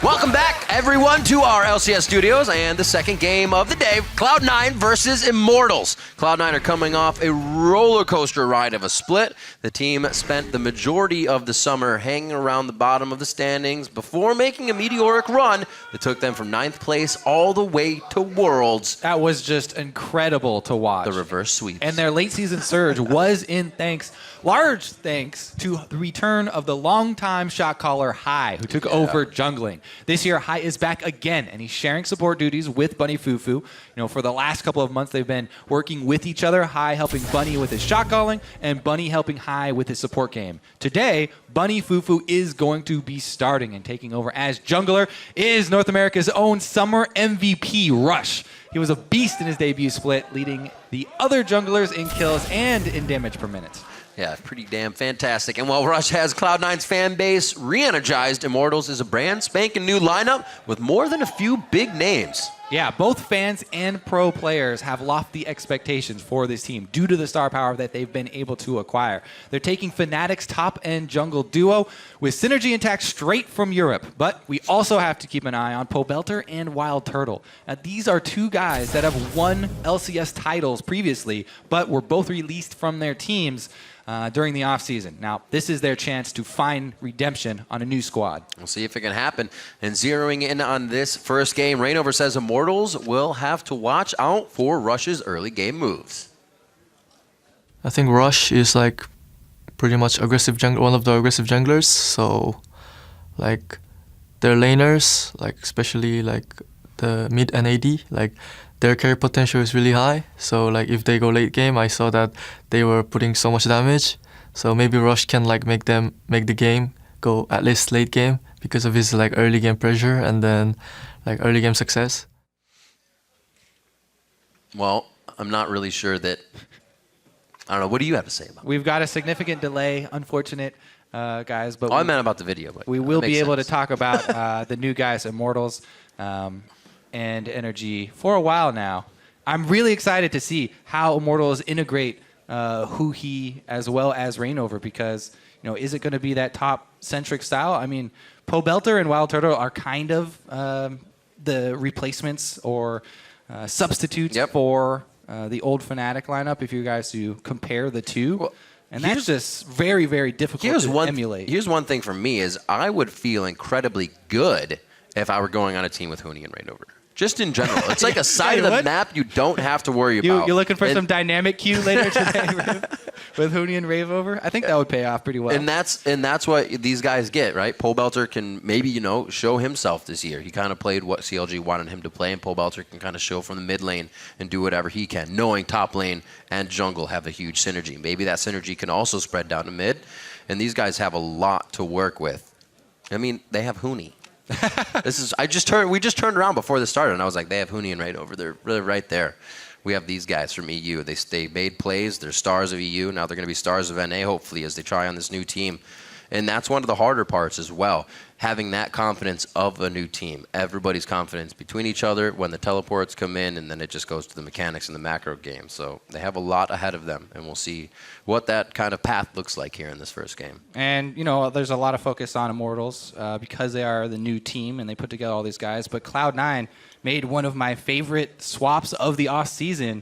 Welcome back, everyone, to our LCS studios and the second game of the day, Cloud9 versus Immortals. Cloud9 are coming off a roller coaster ride of a split. The team spent the majority of the summer hanging around the bottom of the standings before making a meteoric run that took them from 9th place all the way to Worlds. That was just incredible to watch. The reverse sweeps. And their late season surge was in large thanks to the return of the longtime shot caller Hai, who took over jungling. This year, Hai is back again, and he's sharing support duties with Bunny Fufu. You know, for the last couple of months, they've been working with each other. Hai helping Bunny with his shot calling, and Bunny helping Hai with his support game. Today, Bunny Fufu is going to be starting and taking over as jungler is North America's own summer MVP, Rush. He was a beast in his debut split, leading the other junglers in kills and in damage per minute. Yeah, pretty damn fantastic. And while Rush has Cloud9's fan base re-energized, Immortals is a brand spanking new lineup with more than a few big names. Yeah, both fans and pro players have lofty expectations for this team due to the star power that they've been able to acquire. They're taking Fnatic's top-end jungle duo with synergy intact straight from Europe. But we also have to keep an eye on Pobelter and Wild Turtle. Now, these are two guys that have won LCS titles previously, but were both released from their teams during the offseason. Now, this is their chance to find redemption on a new squad. We'll see if it can happen. And zeroing in on this first game, Rainover says Immortals will have to watch out for Rush's early game moves. I think Rush is like pretty much aggressive one of the aggressive junglers. So, like their laners, like especially like the mid and AD, like their carry potential is really high. So like if they go late game, I saw that they were putting so much damage. So maybe Rush can like make the game go at least late game because of his like early game pressure and then like early game success. Well, I'm not really sure that. I don't know. What do you have to say about it? We've got a significant delay, unfortunate, guys. But I meant about the video. But we will be able to talk about the new guys, Immortals, and Energy for a while now. I'm really excited to see how Immortals integrate Huhi as well as Rainover because, you know, is it going to be that top-centric style? I mean, Pobelter and Wild Turtle are kind of the replacements or substitutes for the old Fnatic lineup if you guys do compare the two. Well, and that's just very, very difficult to emulate. Here's one thing for me is I would feel incredibly good if I were going on a team with Huni and Rainover. Just in general. It's like a side of the map you don't have to worry about. You're looking for some dynamic queue later today with Huni and Rave over? I think that would pay off pretty well. And that's what these guys get, right? Pobelter can maybe, you know, show himself this year. He kind of played what CLG wanted him to play, and Pobelter can kind of show from the mid lane and do whatever he can, knowing top lane and jungle have a huge synergy. Maybe that synergy can also spread down to mid, and these guys have a lot to work with. I mean, they have Huni. We just turned around before this started, and I was like, they have Huni and Rainover. They're really right there. We have these guys from EU. They made plays. They're stars of EU. Now they're going to be stars of NA, hopefully, as they try on this new team. And that's one of the harder parts as well, having that confidence of a new team. Everybody's confidence between each other when the teleports come in, and then it just goes to the mechanics in the macro game. So they have a lot ahead of them, and we'll see what that kind of path looks like here in this first game. And, you know, there's a lot of focus on Immortals because they are the new team, and they put together all these guys. But Cloud9 made one of my favorite swaps of the off-season,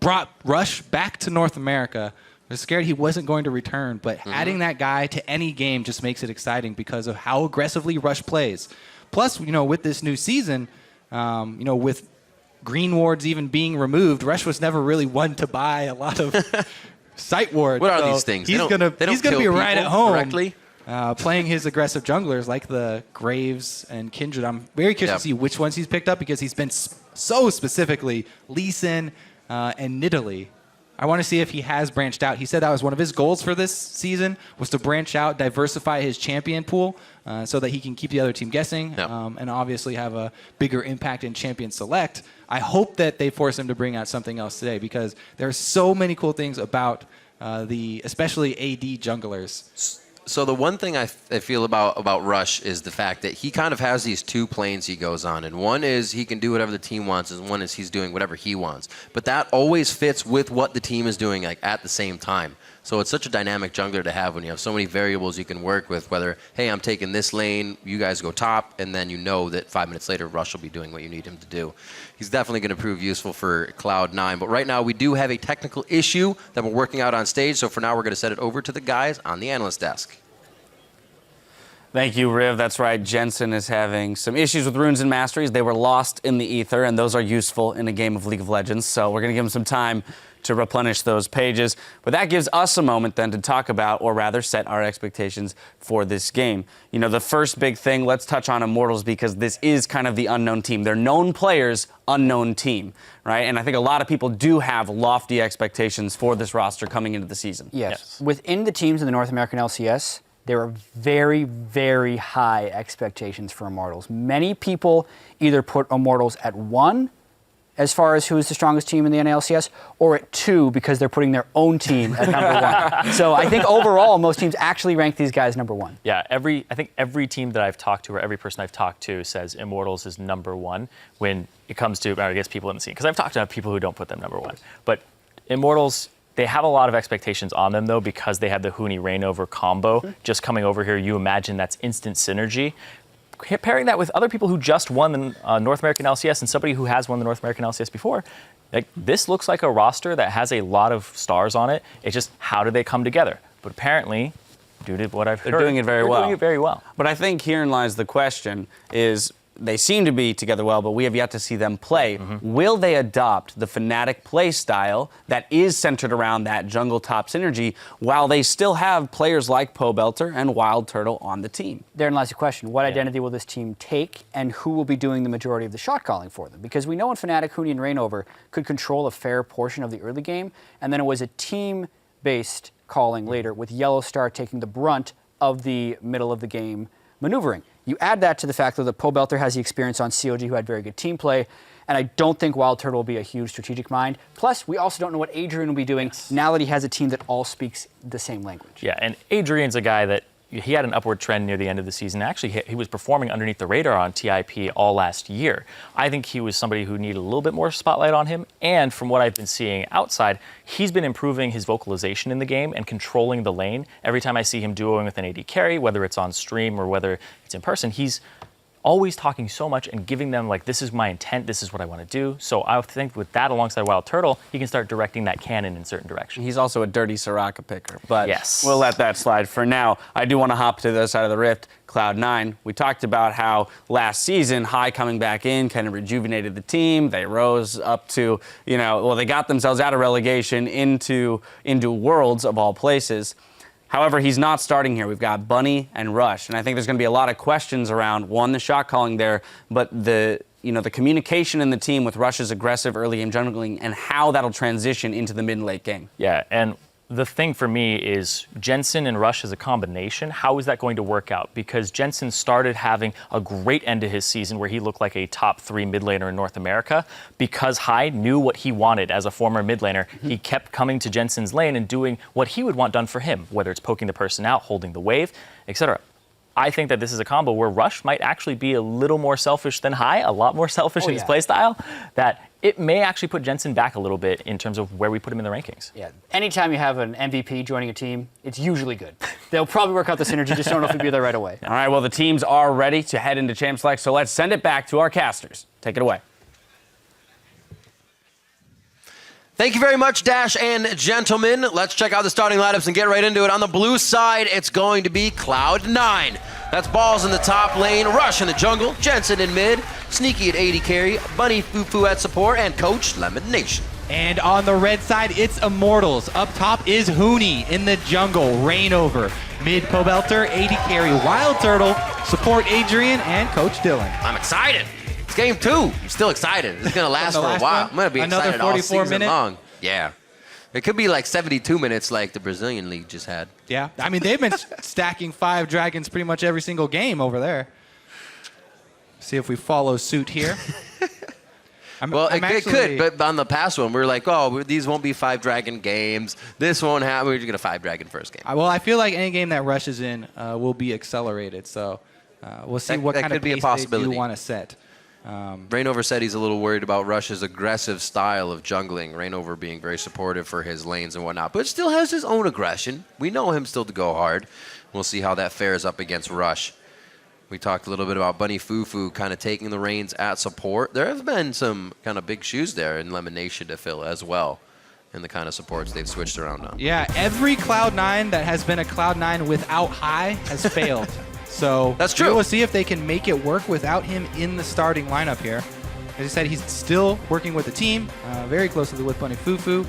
brought Rush back to North America. I was scared he wasn't going to return, but adding that guy to any game just makes it exciting because of how aggressively Rush plays. Plus, you know, with this new season, you know, with green wards even being removed, Rush was never really one to buy a lot of sight wards. What are these things? He's gonna be right at home directly. Playing his aggressive junglers like the Graves and Kindred. I'm very curious to see which ones he's picked up because he's been so specifically Lee Sin and Nidalee. I want to see if he has branched out. He said that was one of his goals for this season, was to branch out, diversify his champion pool so that he can keep the other team guessing and obviously have a bigger impact in champion select. I hope that they force him to bring out something else today because there are so many cool things about especially AD junglers. So the one thing I feel about Rush is the fact that he kind of has these two planes he goes on. And one is he can do whatever the team wants, and one is he's doing whatever he wants. But that always fits with what the team is doing like at the same time. So it's such a dynamic jungler to have when you have so many variables you can work with, whether, hey, I'm taking this lane, you guys go top, and then you know that 5 minutes later, Rush will be doing what you need him to do. He's definitely going to prove useful for Cloud9. But right now, we do have a technical issue that we're working out on stage. So for now, we're going to set it over to the guys on the analyst desk. Thank you, Riv. That's right. Jensen is having some issues with runes and masteries. They were lost in the ether, and those are useful in a game of League of Legends. So we're going to give him some time to replenish those pages. But that gives us a moment then to talk about, or rather set our expectations for this game. You know, the first big thing, let's touch on Immortals, because this is kind of the unknown team. They're known players, unknown team, right? And I think a lot of people do have lofty expectations for this roster coming into the season. Yes. Within the teams in the North American LCS, there are very, very high expectations for Immortals. Many people either put Immortals at 1 as far as who is the strongest team in the NA LCS, or at 2 because they're putting their own team at number 1. So I think overall, most teams actually rank these guys number 1. Yeah, I think every team that I've talked to, or every person I've talked to, says Immortals is number 1 when it comes to, I guess, people in the scene. Because I've talked to people who don't put them number 1. But Immortals, they have a lot of expectations on them, though, because they have the Huni Reignover combo. Just coming over here, you imagine that's instant synergy. Pairing that with other people who just won the North American LCS and somebody who has won the North American LCS before, like, this looks like a roster that has a lot of stars on it. It's just, how do they come together? But apparently, due to what I've heard, they're doing it very well. Doing it very well. But I think herein lies the question is, they seem to be together well, but we have yet to see them play. Will they adopt the Fnatic play style that is centered around that jungle top synergy while they still have players like Pobelter and Wild Turtle on the team? Therein lies the question. What identity will this team take, and who will be doing the majority of the shot calling for them? Because we know in Fnatic, Huni and Reignover could control a fair portion of the early game, and then it was a team-based calling later, with Yellowstar taking the brunt of the middle of the game maneuvering. You add that to the fact that Pobelter has the experience on COG, who had very good team play, and I don't think Wild Turtle will be a huge strategic mind. Plus, we also don't know what Adrian will be doing now that he has a team that all speaks the same language. Yeah, and Adrian's a guy that he had an upward trend near the end of the season. Actually, he was performing underneath the radar on TIP all last year. I think he was somebody who needed a little bit more spotlight on him. And from what I've been seeing outside, he's been improving his vocalization in the game and controlling the lane. Every time I see him duoing with an AD carry, whether it's on stream or whether it's in person, he's always talking so much and giving them, like, this is my intent, this is what I want to do. So I think with that alongside Wild Turtle, he can start directing that cannon in certain directions. He's also a dirty Soraka picker, but yes, we'll let that slide for now. I do want to hop to the other side of the rift, Cloud9. We talked about how last season, High coming back in kind of rejuvenated the team. They rose up to, they got themselves out of relegation into Worlds of all places. However, he's not starting here. We've got Bunny and Rush, and I think there's going to be a lot of questions around, one, the shot calling there, but the communication in the team with Rush's aggressive early game jungling and how that'll transition into the mid and late game. Yeah, and the thing for me is Jensen and Rush as a combination, how is that going to work out? Because Jensen started having a great end to his season where he looked like a top 3 mid laner in North America. Because Hyde knew what he wanted as a former mid laner, he kept coming to Jensen's lane and doing what he would want done for him, whether it's poking the person out, holding the wave, etc. I think that this is a combo where Rush might actually be a little more selfish than High, a lot more selfish in his play style, that it may actually put Jensen back a little bit in terms of where we put him in the rankings. Yeah, anytime you have an MVP joining a team, it's usually good. They'll probably work out the synergy, just don't know if he'll be there right away. All right, well, the teams are ready to head into Champ Select, so let's send it back to our casters. Take it away. Thank you very much, Dash and gentlemen. Let's check out the starting lineups and get right into it. On the blue side, it's going to be Cloud9. That's Balls in the top lane, Rush in the jungle, Jensen in mid, Sneaky at AD carry, Bunny Fufu at support, and Coach Lemon Nation. And on the red side, it's Immortals. Up top is Huni in the jungle, Reignover. Mid Pobelter, AD carry, Wild Turtle, support Adrian, and Coach Dylan. I'm excited. It's game 2. I'm still excited. It's going to last for a while. I'm going to be excited all season long. Yeah. It could be like 72 minutes like the Brazilian league just had. Yeah. I mean, they've been stacking 5 dragons pretty much every single game over there. See if we follow suit here. It could, but on the past one, we were like, oh, these won't be 5 dragon games. This won't happen. We're just going to 5 dragon first game. Well, I feel like any game that Rush is in will be accelerated. So we'll see what kind of pace they do want to set. Rainover said he's a little worried about Rush's aggressive style of jungling. Rainover being very supportive for his lanes and whatnot, but still has his own aggression. We know him still to go hard. We'll see how that fares up against Rush. We talked a little bit about Bunny Fufu kind of taking the reins at support. There have been some kind of big shoes there in Lemonation to fill as well, in the kind of supports they've switched around on. Yeah, every Cloud9 that has been a Cloud9 without High has failed. So That's true. We'll see if they can make it work without him in the starting lineup here. As I said, he's still working with the team, very closely with Bunny Fufu.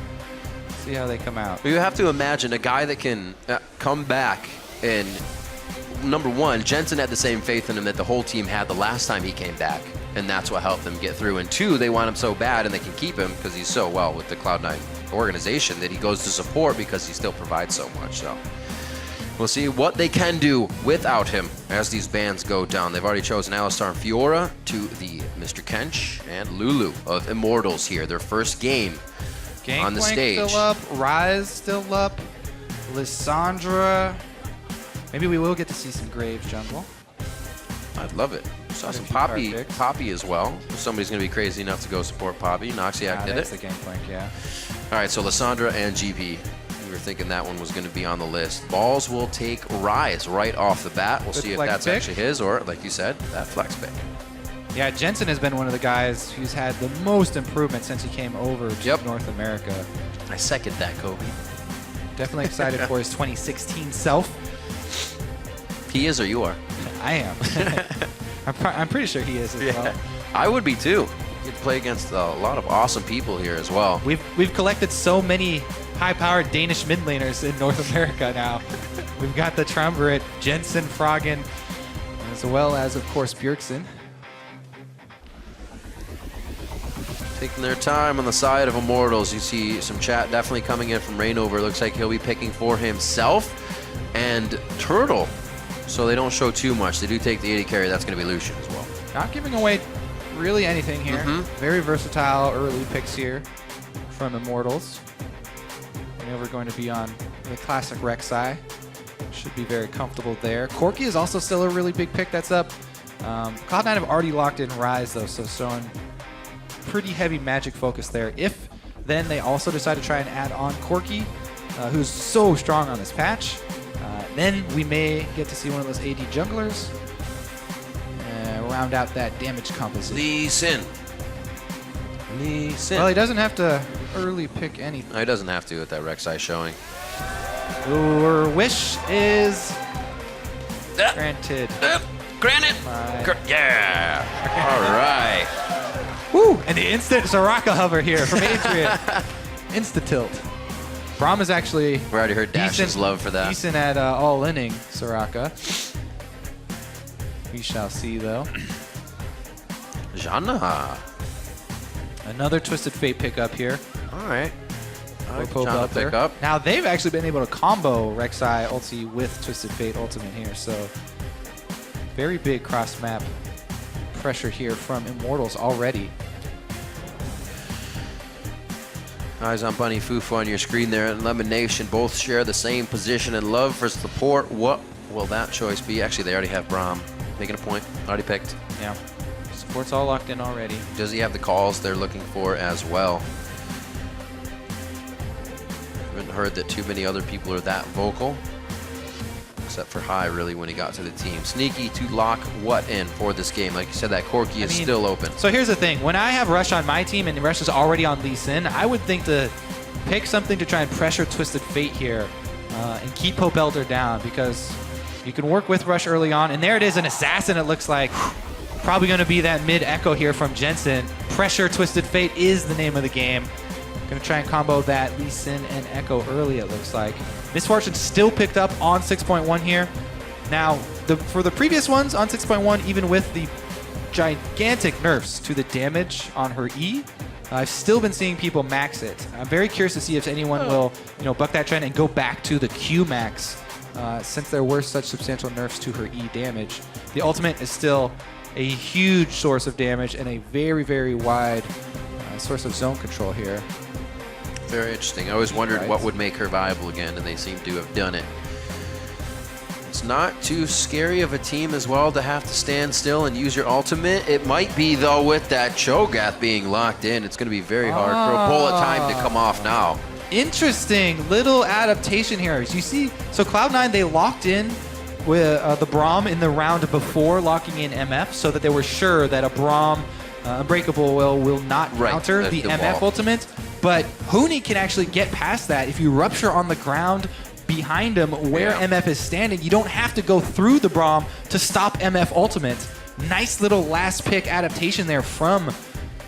See how they come out. You have to imagine a guy that can come back and, number one, Jensen had the same faith in him that the whole team had the last time he came back, and that's what helped them get through. And two, they want him so bad and they can keep him because he's so well with the Cloud9 organization that he goes to support because he still provides so much. So we'll see what they can do without him as these bans go down. They've already chosen Alistar and Fiora to the Mr. Kench and Lulu of Immortals here. Their first game on the stage. Still up, Rise still up, Lissandra. Maybe we will get to see some Graves jungle. I'd love it. Saw some few card Poppy, picks. Poppy as well. If somebody's going to be crazy enough to go support Poppy. Noxiac did That's it. the game plan, yeah. All right, so Lissandra and GP. We were thinking that one was going to be on the list. Balls will take Rise right off the bat. We'll Good see if flex that's pick. actually his or, like you said, that flex pick. Yeah, Jensen has been one of the guys who's had the most improvement since he came over to Yep. North America. I second that, Kobe. Definitely excited for his 2016 self. He is or you are? I am. I'm pretty sure he is as well. I would be too. You get to play against a lot of awesome people here as well. We've collected so many high-powered Danish mid laners in North America now. We've got the Triumvirate, Jensen, Froggen, as well as, of course, Bjergsen. Taking their time on the side of Immortals. You see some chat definitely coming in from Rainover. Looks like he'll be picking for himself and Turtle. So they don't show too much. They do take the 80 carry. That's going to be Lucian as well. Not giving away really anything here. Mhm. Very versatile early picks here from Immortals. And we're going to be on the classic Rek'Sai. Should be very comfortable there. Corki is also still a really big pick that's up. Cloud9 have already locked in Rise, though, so showing pretty heavy magic focus there. If then they also decide to try and add on Corki, who's so strong on this patch, then we may get to see one of those AD junglers round out that damage composition. Lee Sin. Lee Sin. Well, he doesn't have to early pick anything. No, he doesn't have to with that Rek'Sai showing. Your wish is granted. Granted. By- Yeah. All right. Woo! And the instant Soraka hover here from Adrian. Insta tilt. Braum is actually We already heard Dash's love for that. decent at all-inning Soraka. We shall see, though. Janna. Another Twisted Fate pickup here. All right. I like for Janna pick up. Now, they've actually been able to combo Rek'Sai ulti with Twisted Fate ultimate here, so very big cross-map pressure here from Immortals already. Eyes on Bunny Fufu on your screen there, and Lemonation both share the same position and love for support. What will that choice be? Actually, they already have Braum making a point. Already picked. Yeah. Support's all locked in already. Does he have the calls they're looking for as well? Haven't heard that too many other people are that vocal, except for High, really, when he got to the team. Sneaky to lock what in for this game? Like you said, that Corki is still open. So here's the thing. When I have Rush on my team and Rush is already on Lee Sin, I would think to pick something to try and pressure Twisted Fate here and keep Pope Elder down, because you can work with Rush early on. And there it is, an Assassin, it looks like. Probably going to be that mid echo here from Jensen. Pressure Twisted Fate is the name of the game. Going to try and combo that Lee Sin and Echo early, it looks like. Misfortune still picked up on 6.1 here. Now, for the previous ones on 6.1, even with the gigantic nerfs to the damage on her E, I've still been seeing people max it. I'm very curious to see if anyone will, buck that trend and go back to the Q max, since there were such substantial nerfs to her E damage. The ultimate is still a huge source of damage and a very, very wide source of zone control here. Very interesting. I always wondered what would make her viable again, and they seem to have done it. It's not too scary of a team as well to have to stand still and use your ultimate. It might be, though, with that Cho'Gath being locked in. It's going to be very hard for a bullet time to come off now. Interesting little adaptation here. As you see, so Cloud9, they locked in with the Braum in the round before locking in MF so that they were sure that a Braum Unbreakable will not counter the MF ultimate. But Huni can actually get past that. If you rupture on the ground behind him where MF is standing, you don't have to go through the Braum to stop MF ultimate. Nice little last pick adaptation there from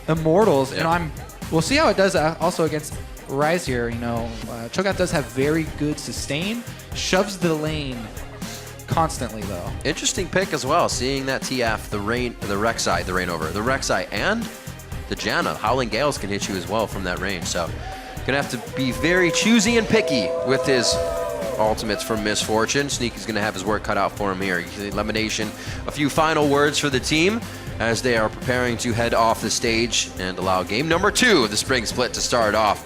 Immortals. You know, we'll see how it does also against Rise here. You know, Cho'Gath does have very good sustain, shoves the lane constantly though. Interesting pick as well, seeing that TF, the Rek'Sai, the Reignover, the Rek'Sai, and the Janna. Howling Gales can hit you as well from that range, so gonna have to be very choosy and picky with his ultimates from Misfortune. Sneaky's gonna have his work cut out for him here. Elimination. A few final words for the team as they are preparing to head off the stage and allow game number 2 of the Spring Split to start off.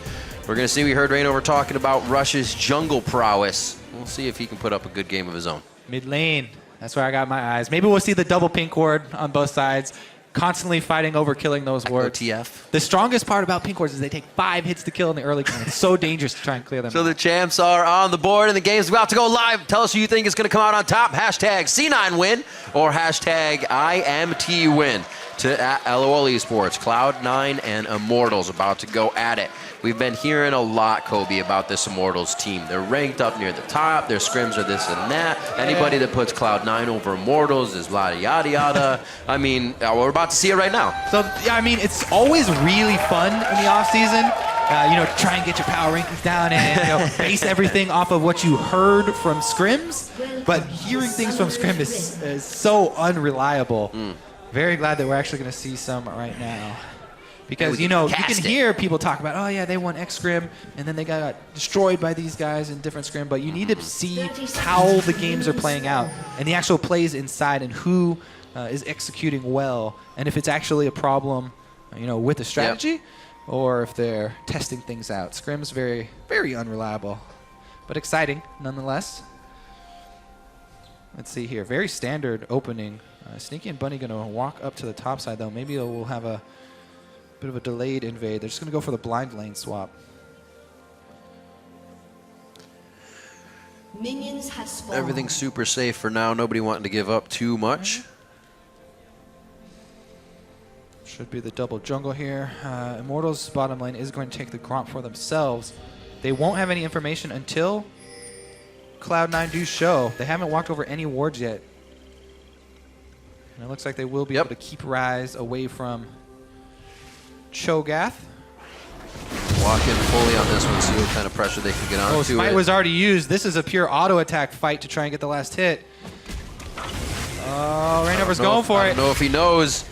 We're gonna see, we heard Reignover talking about Rush's jungle prowess. We'll see if he can put up a good game of his own. Mid lane, that's where I got my eyes. Maybe we'll see the double pink ward on both sides, constantly fighting over killing those wards. OTF. The strongest part about pink wards is they take 5 hits to kill in the early game. It's so dangerous to try and clear them. So the champs are on the board and the game's about to go live. Tell us who you think is going to come out on top. Hashtag C9 win or hashtag IMT win to LOL Esports. Cloud9 and Immortals about to go at it. We've been hearing a lot, Kobe, about this Immortals team. They're ranked up near the top. Their scrims are this and that. Anybody that puts Cloud9 over Immortals is yada yada yada. I mean, we're about to see it right now. So, yeah, I mean, it's always really fun in the off-season. You know, try and get your power rankings down and you know, base everything off of what you heard from scrims. But hearing things from scrim is so unreliable. Very glad that we're actually going to see some right now. Because, you know, you can hear people talk about, oh, yeah, they won X scrim, and then they got destroyed by these guys in different scrim. But you need to see how the games are playing out and the actual plays inside and who is executing well. And if it's actually a problem, you know, with the strategy or if they're testing things out. Scrim's very, very unreliable, but exciting nonetheless. Let's see here. Very standard opening. Sneaky and Bunny going to walk up to the top side, though. Maybe we'll have a bit of a delayed invade. They're just going to go for the blind lane swap. Minions have spawned. Everything's super safe for now. Nobody wanting to give up too much. Should be the double jungle here. Immortals bottom lane is going to take the Gromp for themselves. They won't have any information until Cloud9 do show. They haven't walked over any wards yet. And it looks like they will be able to keep Rise away from Cho'Gath. Walk in fully on this one, see what kind of pressure they can get on. Oh, Smite was already used. This is a pure auto attack fight to try and get the last hit. Oh, Reignover's going for it. I don't know if he knows.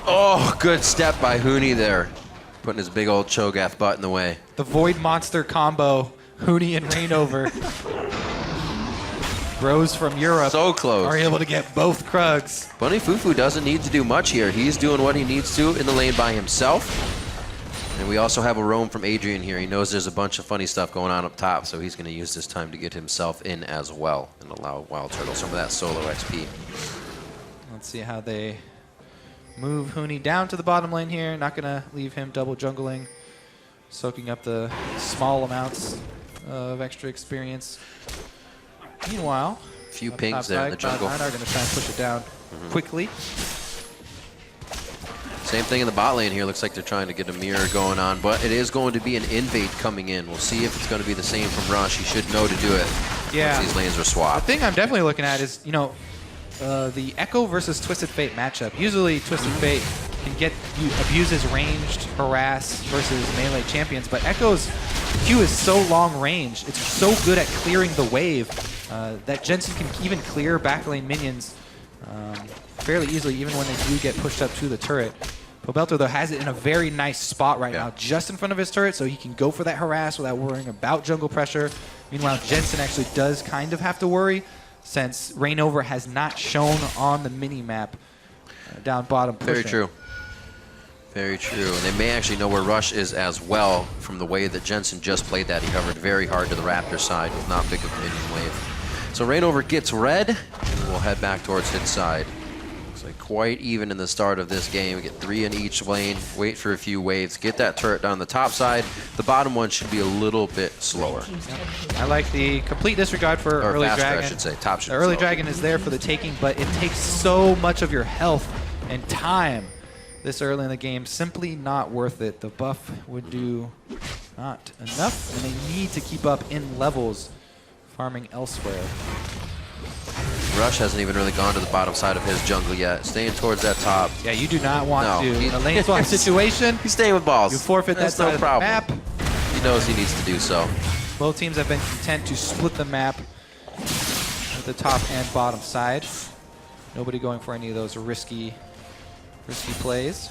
Oh, good step by Huni there. Putting his big old Cho'Gath butt in the way. The Void Monster combo, Huni and Reignover. Bros from Europe so close. are able to get both Krugs. Bunny Fufu doesn't need to do much here. He's doing what he needs to in the lane by himself. And we also have a roam from Adrian here. He knows there's a bunch of funny stuff going on up top, so he's going to use this time to get himself in as well and allow Wild Turtle some of that solo XP. Let's see how they move Huni down to the bottom lane here. Not going to leave him double jungling, soaking up the small amounts of extra experience. Meanwhile, a few pings there in the jungle. Cloud9 are going to try and push it down quickly. Same thing in the bot lane here. Looks like they're trying to get a mirror going on, but it is going to be an invade coming in. We'll see if it's going to be the same from Rush. He should know to do it. Yeah. Once these lanes are swapped. The thing I'm definitely looking at is, you know, the Echo versus Twisted Fate matchup. Usually Twisted Fate can abuse his ranged harass versus melee champions, but Echo's Q is so long range. It's so good at clearing the wave that Jensen can even clear backlane minions fairly easily, even when they do get pushed up to the turret. Pobelter, though, has it in a very nice spot right now, just in front of his turret, so he can go for that harass without worrying about jungle pressure. Meanwhile, Jensen actually does kind of have to worry, since Reignover has not shown on the mini-map down bottom pushing. Very true. Very true. And they may actually know where Rush is as well from the way that Jensen just played that. He covered very hard to the Raptor side with not big of a minion wave. So Rainover gets red, and we'll head back towards hit side. Looks like quite even in the start of this game. We get 3 in each lane, wait for a few waves, get that turret down the top side. The bottom one should be a little bit slower. I like the complete disregard for Or early faster, dragon. I should say. Top should The be early slow. dragon is there for the taking, but it takes so much of your health and time this early in the game. Simply not worth it. The buff would do not enough, and they need to keep up in levels farming elsewhere. Rush hasn't even really gone to the bottom side of his jungle yet. Staying towards that top. Yeah, you do not want No, to. he- In a lane swap situation, He's staying with balls. you forfeit that That's side no of the problem. map. He knows he needs to do so. Both teams have been content to split the map at the top and bottom side. Nobody going for any of those risky plays.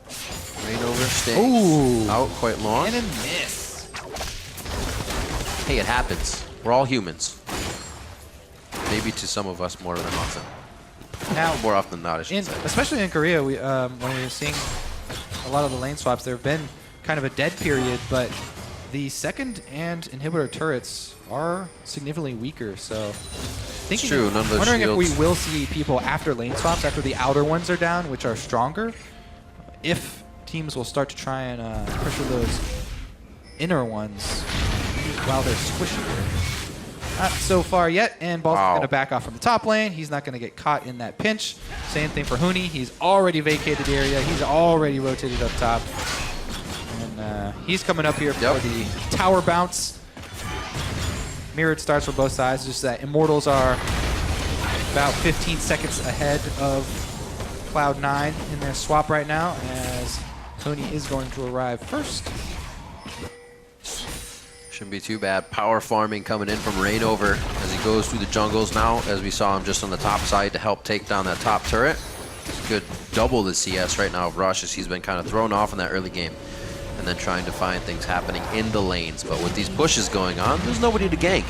Rainover staying Ooh. out quite long. And a miss. Hey, it happens. We're all humans. Maybe to some of us more than often. Now, More often than not, I should say. especially in Korea, when we were seeing a lot of the lane swaps, there have been kind of a dead period, but the second and inhibitor turrets are significantly weaker. So, true, none of those wondering if we shields. will see people after lane swaps, after the outer ones are down, which are stronger, if teams will start to try and pressure those inner ones while they're squishy. Not so far yet, and Ball's Wow. going to back off from the top lane. He's not going to get caught in that pinch. Same thing for Huni. He's already vacated the area. He's already rotated up top. And he's coming up here for the tower bounce. Mirrored starts for both sides, just that Immortals are about 15 seconds ahead of Cloud9 in their swap right now, as Huni is going to arrive first. Shouldn't be too bad. Power farming coming in from Rainover as he goes through the jungles now, as we saw him just on the top side to help take down that top turret. Could double the CS right now of Rush, as he's been kind of thrown off in that early game and then trying to find things happening in the lanes. But with these pushes going on, there's nobody to gank.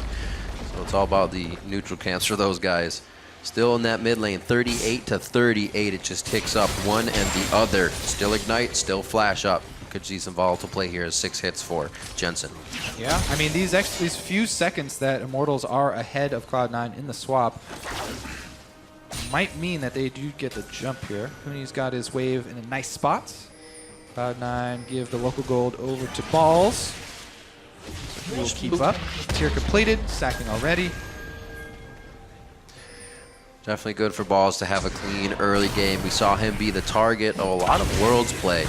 So it's all about the neutral camps for those guys. Still in that mid lane, 38 to 38. It just ticks up one and the other. Still Ignite, still Flash up. Could see some volatile play here as 6 hits for Jensen. Yeah, I mean, these few seconds that Immortals are ahead of Cloud9 in the swap might mean that they do get the jump here. Huni's got his wave in a nice spot. Cloud9 give the local gold over to Balls. So he will keep up. Tier completed, sacking already. Definitely good for Balls to have a clean early game. We saw him be the target of a lot of Worlds play.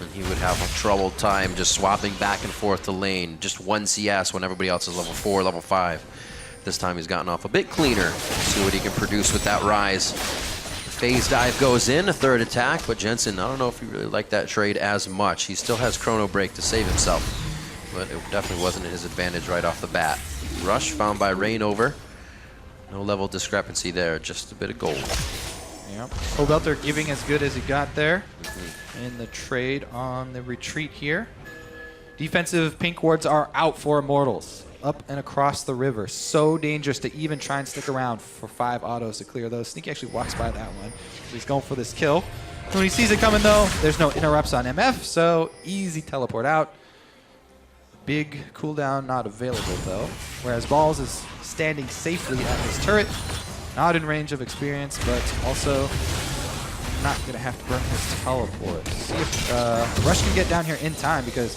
And he would have a troubled time just swapping back and forth to lane. Just 1 CS when everybody else is level 4, level 5. This time he's gotten off a bit cleaner. See what he can produce with that rise. The phase dive goes in, a third attack, but Jensen, I don't know if he really liked that trade as much. He still has Chrono Break to save himself, but it definitely wasn't his advantage right off the bat. Rush found by Rainover. No level discrepancy there, just a bit of gold. Yep. Obelter giving as good as he got there in the trade on the retreat here. Defensive pink wards are out for Immortals. Up and across the river. So dangerous to even try and stick around for 5 autos to clear those. Sneaky actually walks by that one. He's going for this kill. When he sees it coming though, there's no interrupts on MF, so easy teleport out. Big cooldown not available though. Whereas Balls is standing safely at his turret. Not in range of experience, but also not going to have to burn his teleport. See if Rush can get down here in time, because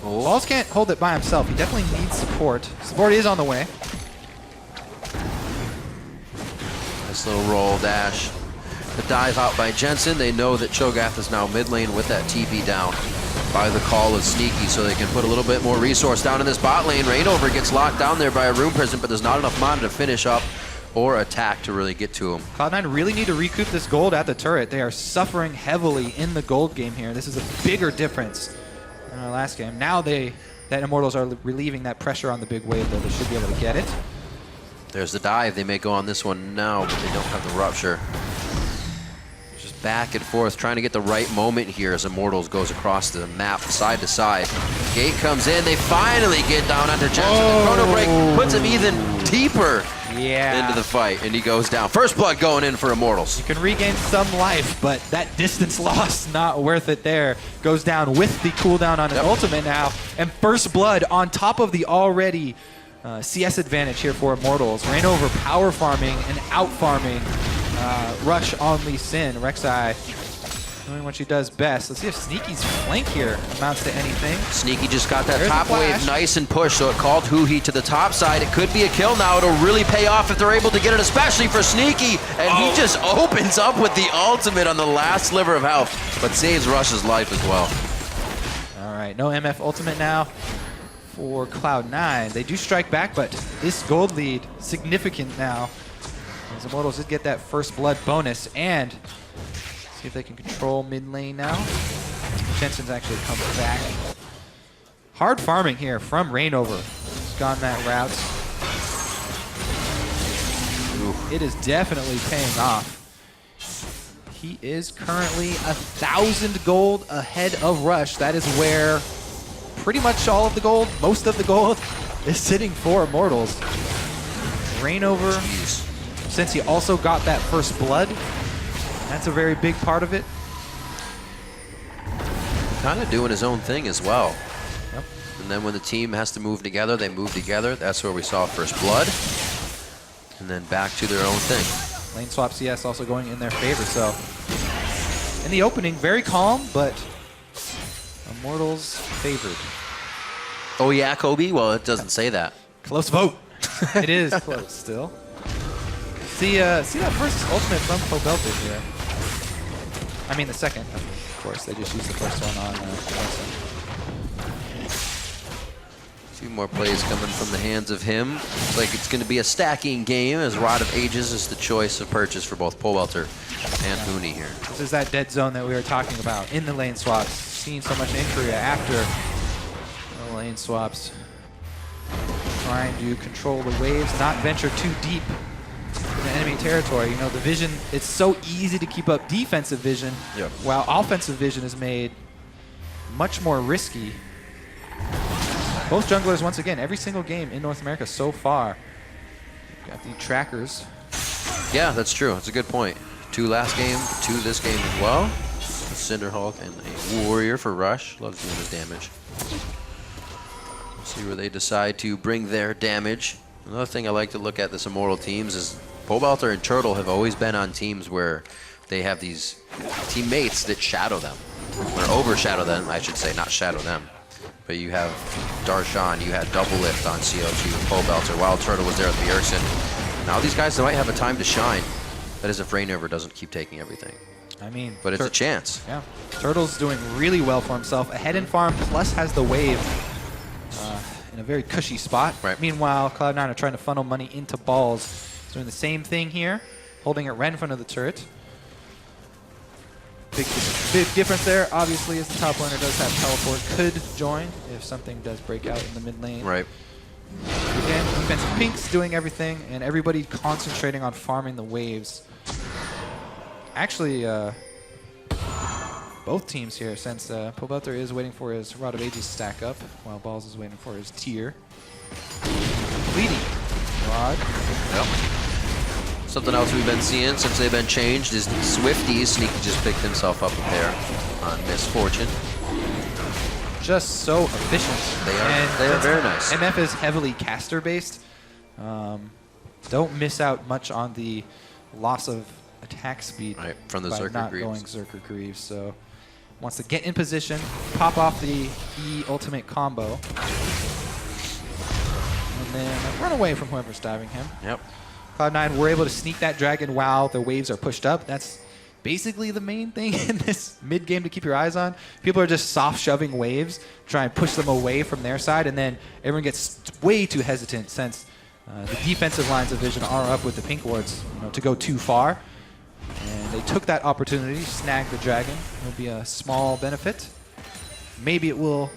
Balls can't hold it by himself. He definitely needs support. Support is on the way. Nice little roll dash. The dive out by Jensen. They know that Cho'Gath is now mid lane with that TP down. By the call of Sneaky, so they can put a little bit more resource down in this bot lane. Rainover gets locked down there by a Rune Prison, but there's not enough mana to finish up or attack to really get to him. Cloud9 really need to recoup this gold at the turret. They are suffering heavily in the gold game here. This is a bigger difference than our last game. Now that Immortals are relieving that pressure on the big wave, though, they should be able to get it. There's the dive. They may go on this one now, but they don't have the rupture. Just back and forth, trying to get the right moment here as Immortals goes across the map side to side. Gate comes in. They finally get down onto Jensen. The Chrono Break puts him even deeper into the fight, and he goes down. First blood going in for Immortals. You can regain some life, but that distance loss, not worth it there. Goes down with the cooldown on an ultimate now, and first blood on top of the already CS advantage here for Immortals. Rainover power farming and out farming Rush on Lee Sin. Rek'Sai doing what she does best. Let's see if Sneaky's flank here amounts to anything. Sneaky just got that There's top the flash. wave nice and pushed, so it called Huhi to the top side. It could be a kill now. It'll really pay off if they're able to get it, especially for Sneaky. And he just opens up with the ultimate on the last sliver of health, but saves Rush's life as well. All right, no MF ultimate now for Cloud9. They do strike back, but this gold lead significant now. As Immortals did get that first blood bonus, and see if they can control mid lane now. Jensen's actually come back. Hard farming here from Rainover. He's gone that route. It is definitely paying off. He is currently 1,000 gold ahead of Rush. That is where pretty much all of the gold, most of the gold, is sitting for Immortals. Rainover, since he also got that first blood, that's a very big part of it. Kind of doing his own thing as well. Yep. And then when the team has to move together, they move together. That's where we saw first blood. And then back to their own thing. Lane swap CS also going in their favor, so in the opening, very calm, but Immortals favored. Oh yeah, Kobe? Well, it doesn't say that. Close vote. It is close still. See that first ultimate from Pobelter here. I mean the second, of course. They just used the first one on Jensen. Two more plays coming from the hands of him. Looks like it's going to be a stacking game, as Rod of Ages is the choice of purchase for both Pobelter and Huni here. This is that dead zone that we were talking about in the lane swaps. Seeing so much in Korea after the lane swaps. Trying to control the waves, not venture too deep in the enemy territory. You know, the vision, it's so easy to keep up defensive vision, while offensive vision is made much more risky. Both junglers, once again, every single game in North America so far, got the trackers. Yeah, that's true. That's a good point. 2 last game, 2 this game as well. A Cinderhawk and a Warrior for Rush. Loves doing his damage. See where they decide to bring their damage. Another thing I like to look at this Immortal teams is Pobelter and Turtle have always been on teams where they have these teammates that shadow them. Or overshadow them, I should say, not shadow them. But you have Darshan, you had Double Lift on CLG with Pobelter, while Turtle was there with Bjergsen. Now these guys might have a time to shine. That is if Rainover doesn't keep taking everything. I mean, But it's a chance. Yeah, Turtle's doing really well for himself. Ahead in farm, plus has the wave in a very cushy spot. Right. Meanwhile, Cloud9 are trying to funnel money into balls. He's doing the same thing here, holding it right in front of the turret. Big difference there, obviously, is the top laner does have teleport. Could join if something does break out in the mid lane. Right. Again, defensive pinks doing everything, and everybody concentrating on farming the waves. Actually, both teams here, since Pobelter is waiting for his Rod of Ages stack up, while Balls is waiting for his tier. Bleeding Rod. Yep. Something else we've been seeing since they've been changed is Swifties. Sneaky just picked himself up a pair on Misfortune. Just so efficient. They are very nice. MF is heavily caster based. Don't miss out much on the loss of attack speed from the by Zerker not Greaves. going Zerker Greaves. So wants to get in position, pop off the E ultimate combo, and then run away from whoever's diving him. Yep. Cloud9 were able to sneak that dragon while the waves are pushed up. That's basically the main thing in this mid game to keep your eyes on. People are just soft shoving waves, try and push them away from their side, and then everyone gets way too hesitant since the defensive lines of vision are up with the pink wards, to go too far. And they took that opportunity, snagged the dragon. It'll be a small benefit. Maybe it will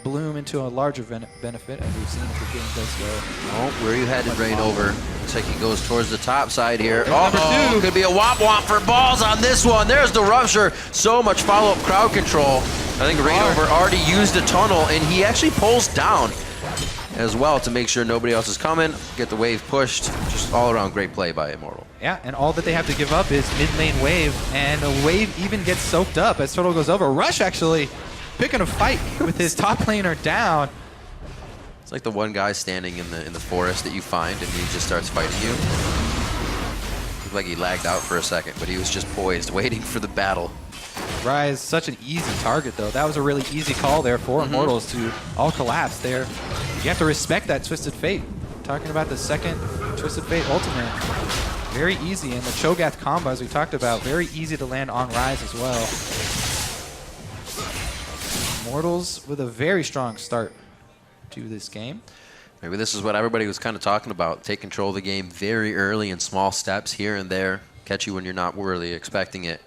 bloom into a larger benefit, as we've seen if the game does go. Oh, where you headed, Rainover? Looks like he goes towards the top side here. Number two. Could be a womp for Balls on this one. There's the rupture. So much follow-up crowd control. I think Rainover already used a tunnel, and he actually pulls down as well to make sure nobody else is coming. Get the wave pushed. Just all around great play by Immortal. Yeah, and all that they have to give up is mid lane wave, and the wave even gets soaked up as Turtle goes over. Rush actually picking a fight with his top laner down. It's like the one guy standing in the forest that you find, and he just starts fighting you. Looked like he lagged out for a second, but he was just poised, waiting for the battle. Rise, such an easy target, though. That was a really easy call there for Immortals to all collapse there. You have to respect that Twisted Fate. Talking about the second Twisted Fate ultimate. Very easy, and the Cho'Gath combo, as we talked about, very easy to land on Rise as well. Immortals with a very strong start to this game. Maybe this is what everybody was kind of talking about. Take control of the game very early in small steps here and there. Catch you when you're not really expecting it.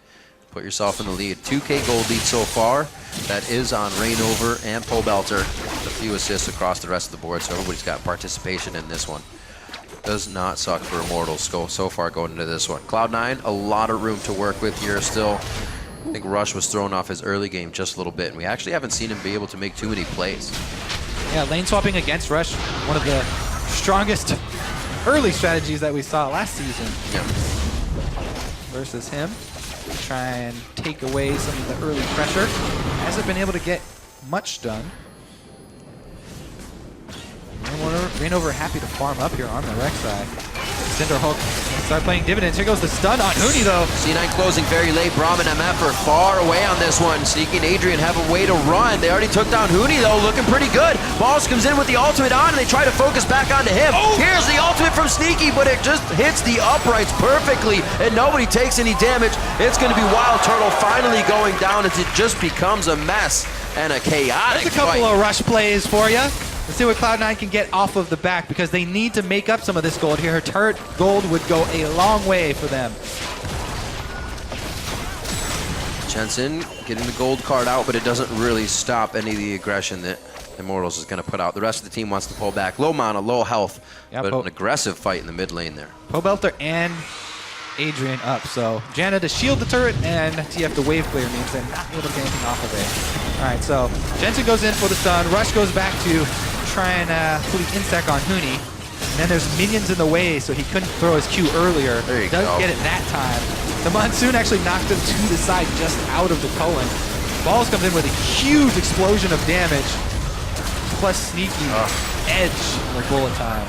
Put yourself in the lead. 2K gold lead so far. That is on Rainover and Pobelter. A few assists across the rest of the board, so everybody's got participation in this one. Does not suck for Immortals so far going into this one. Cloud9, a lot of room to work with here still. I think Rush was thrown off his early game just a little bit, and we actually haven't seen him be able to make too many plays. Yeah, lane swapping against Rush, one of the strongest early strategies that we saw last season. Yeah. Versus him. Try and take away some of the early pressure. Hasn't been able to get much done. Rainover happy to farm up here on the Rex side. Cinderhulk start playing dividends. Here goes the stun on Huni though. C9 closing very late. Braum and MF are far away on this one. Sneaky and Adrian have a way to run. They already took down Huni though, looking pretty good. Balls comes in with the ultimate on, and they try to focus back onto him. Oh. Here's the ultimate from Sneaky, but it just hits the uprights perfectly, and nobody takes any damage. It's going to be Wild Turtle finally going down as it just becomes a mess and a chaotic There's a couple fight. of Rush plays for you. Let's see what Cloud9 can get off of the back, because they need to make up some of this gold here. Her turret gold would go a long way for them. Jensen getting the gold card out, but it doesn't really stop any of the aggression that Immortals is going to put out. The rest of the team wants to pull back. Low mana, low health, Yeah, but an aggressive fight in the mid lane there. Pobelter and Adrian up, so Janna to shield the turret, and TF the wave clear means they're not able to get anything off of it. All right, so Jensen goes in for the stun. Rush goes back to try and put the insect on Huni. And then there's minions in the way, so he couldn't throw his Q earlier. There you Doesn't go. get it that time. The Monsoon actually knocked him to the side just out of the culling. Balls comes in with a huge explosion of damage, plus Sneaky edge for bullet time.